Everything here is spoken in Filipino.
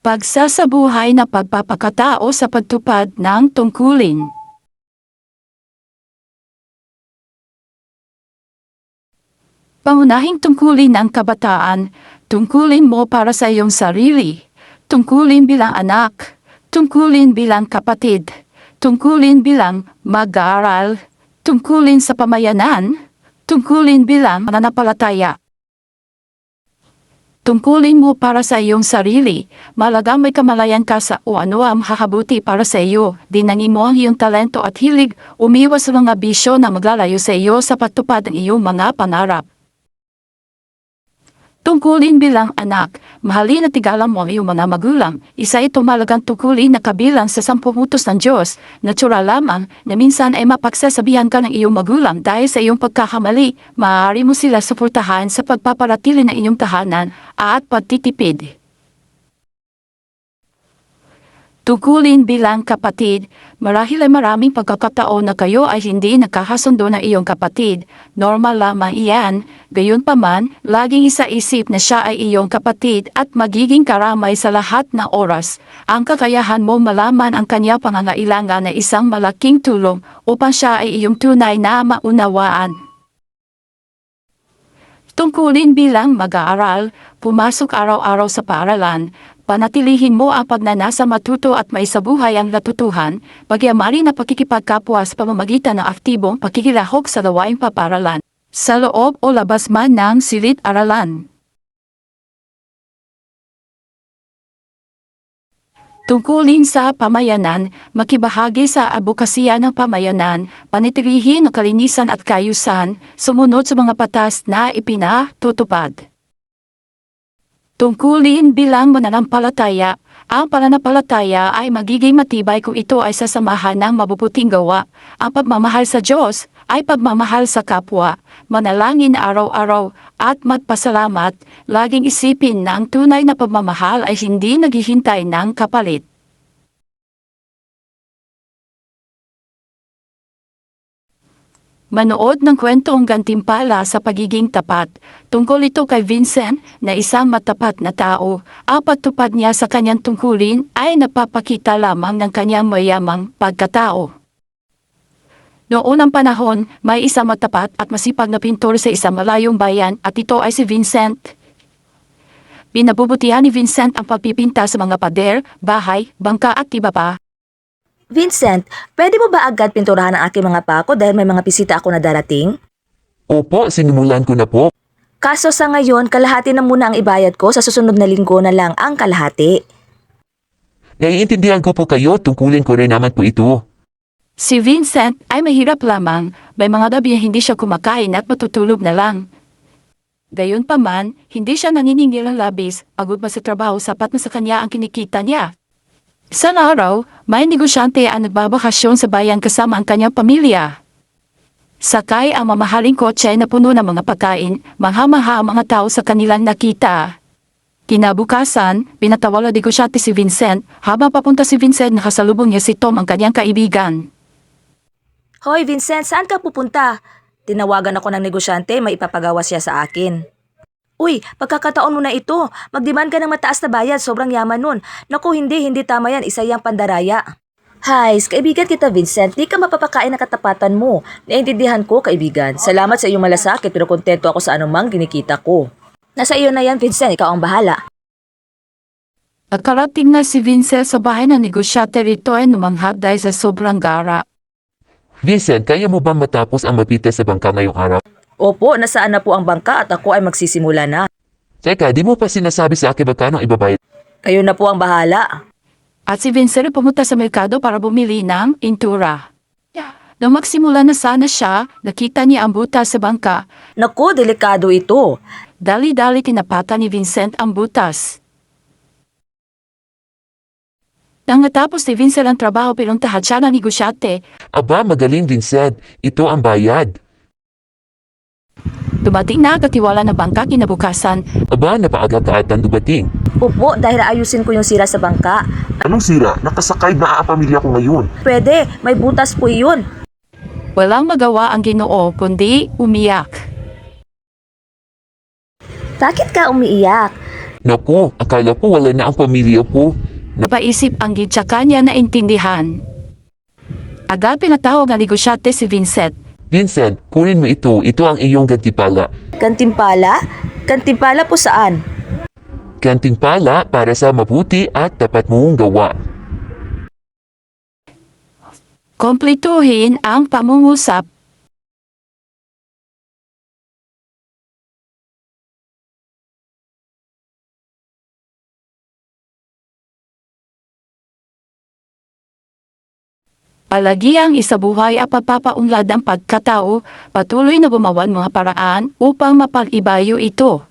Pagsasabuhay na pagpapakatao sa pagtupad ng tungkulin. Pangunahing tungkulin ng kabataan, tungkulin mo para sa iyong sarili, tungkulin bilang anak, tungkulin bilang kapatid, tungkulin bilang mag-aaral, tungkulin sa pamayanan, tungkulin bilang mananampalataya. Tungkulin mo para sa iyong sarili, malagang may kamalayan ka sa o ano ang makakabuti para sa iyo, dinangin mo ang iyong talento at hilig, umiwas sa mga bisyo na maglalayo sa iyo sa pagtupad ng iyong mga pangarap. Tungkulin bilang anak, mahalin at tigalan mo ang iyong mga magulang. Isa ito malagang tungkulin na kabilang sa 10 utos ng Diyos. Natural lamang na minsan ay mapagsasabihan ka ng iyong magulang dahil sa iyong pagkakamali. Maaari mo sila suportahan sa pagpaparatili ng inyong tahanan at pagtitipid. Tungkulin bilang kapatid, marahil ay maraming pagkakataon na kayo ay hindi nakakasundo ng iyong kapatid. Normal lamang iyan, gayunpaman, laging isaisip na siya ay iyong kapatid at magiging karamay sa lahat ng oras. Ang kakayahan mo malaman ang kanya pangangailangan ay isang malaking tulong upang siya ay iyong tunay na maunawaan. Tungkulin bilang mag-aaral, pumasok araw-araw sa paaralan, panatilihin mo ang pagnanasa matuto at maisabuhay ang natutuhan, pagyamari na pakikipagkapwa sa pamamagitan ng aktibong pakikilahok sa gawaing papaaralan, sa loob o labas man ng silid-aralan. Tungkulin sa pamayanan, makibahagi sa advokasya ng pamayanan, panitilihin ang kalinisan at kaayusan, sumunod sa mga batas na ipinatutupad. Tungkulin bilang mananampalataya, ang pananampalataya ay magiging matibay kung ito ay sasamahan ng mabubuting gawa. Ang pagmamahal sa Diyos ay pagmamahal sa kapwa, manalangin araw-araw at magpasalamat, laging isipin na ang tunay na pagmamahal ay hindi naghihintay ng kapalit. Manood ng kwentong Gantimpala sa Pagiging Tapat. Tungkol ito kay Vincent na isang matapat na tao. Ang pagtupad niya sa kanyang tungkulin ay napapakita lamang ng kanyang mayamang pagkatao. Noong unang panahon, may isang matapat at masipag na pintor sa isang malayong bayan at ito ay si Vincent. Pinabubutihan ni Vincent ang pagpipinta sa mga pader, bahay, bangka at iba pa. Vincent, pwede mo ba agad pinturahan ang aking mga pako dahil may mga bisita ako na darating? Opo, sinimulan ko na po. Kaso sa ngayon, kalahati na muna ang ibayad ko, sa susunod na linggo na lang ang kalahati. Naiintindihan ko po kayo, tungkulin ko rin naman po ito. Si Vincent ay mahirap lamang, may mga gabi na hindi siya kumakain at matutulog na lang. Gayunpaman, hindi siya naniningil ng labis, pagod ba sa trabaho sapat na sa kanya ang kinikita niya. Isang araw, may negosyante ang nagbabakasyon sa bayan kasama ang kanyang pamilya. Sakay ang mamahaling kotse na puno ng mga pagkain, mangha-mangha ang mga tao sa kanilang nakita. Kinabukasan, pinatawag ng negosyante si Vincent, habang papunta si Vincent nakasalubong niya si Tom ang kanyang kaibigan. Hoy Vincent, saan ka pupunta? Tinawagan ako ng negosyante, may ipapagawa siya sa akin. Uy, pagkakataon mo na ito. Magdemand ka ng mataas na bayad, sobrang yaman nun. Naku, hindi tama yan, isa yang pandaraya. Hay, kaibigan kita Vincent, di ka mapapakain ng katapatan mo. Naiintindihan ko, kaibigan. Salamat sa iyong malasakit pero kontento ako sa anumang ginikita ko. Nasa iyo na yan Vincent, ikaw ang bahala. Nakarating na si Vincent sa bahay ng negosyante rito ay numanghap dahil sa sobrang gara. Vincent, kaya mo ba matapos ang mapita sa bangka ngayong araw? Opo, nasaan na po ang bangka at ako ay magsisimula na. Teka, di mo pa sinasabi sa akin magkano ibabayad? Kayo na po ang bahala. At si Vincent ay pumunta sa merkado para bumili ng pintura. Nung magsimula na sana siya, nakita niya ang butas sa bangka. Naku, delikado ito. Dali-dali tinapatan ni Vincent ang butas. Nang natapos ni Vincent ang trabaho, pinuntahan siya ng negosyante. Aba, magaling Vincent. Ito ang bayad. Dumating na katiwala ng bangka kinabukasan. Aba, napaaga ka atang dumating. Opo, dahil ayusin ko yung sira sa bangka. Anong sira? Nakasakay na ang pamilya ko ngayon. Pwede, may butas po iyon. Walang magawa ang Ginoo kundi umiyak. Bakit ka umiiyak? Naku, akala ko wala na ang pamilya ko. Napaisip ang gitsaka niya na intindihan. Agad pinatawag ang negosyante si Vincent. Vincent, kunin mo ito. Ito ang iyong gantimpala. Kantimpala? Kantimpala po saan? Gantimpala para sa mabuti at tapat mong gawa. Kompletuhin ang pamungusap. Palagi ang isabuhay at pagpapaunlad ang pagkatao, patuloy na gumawan mga paraan upang mapag-ibayo ito.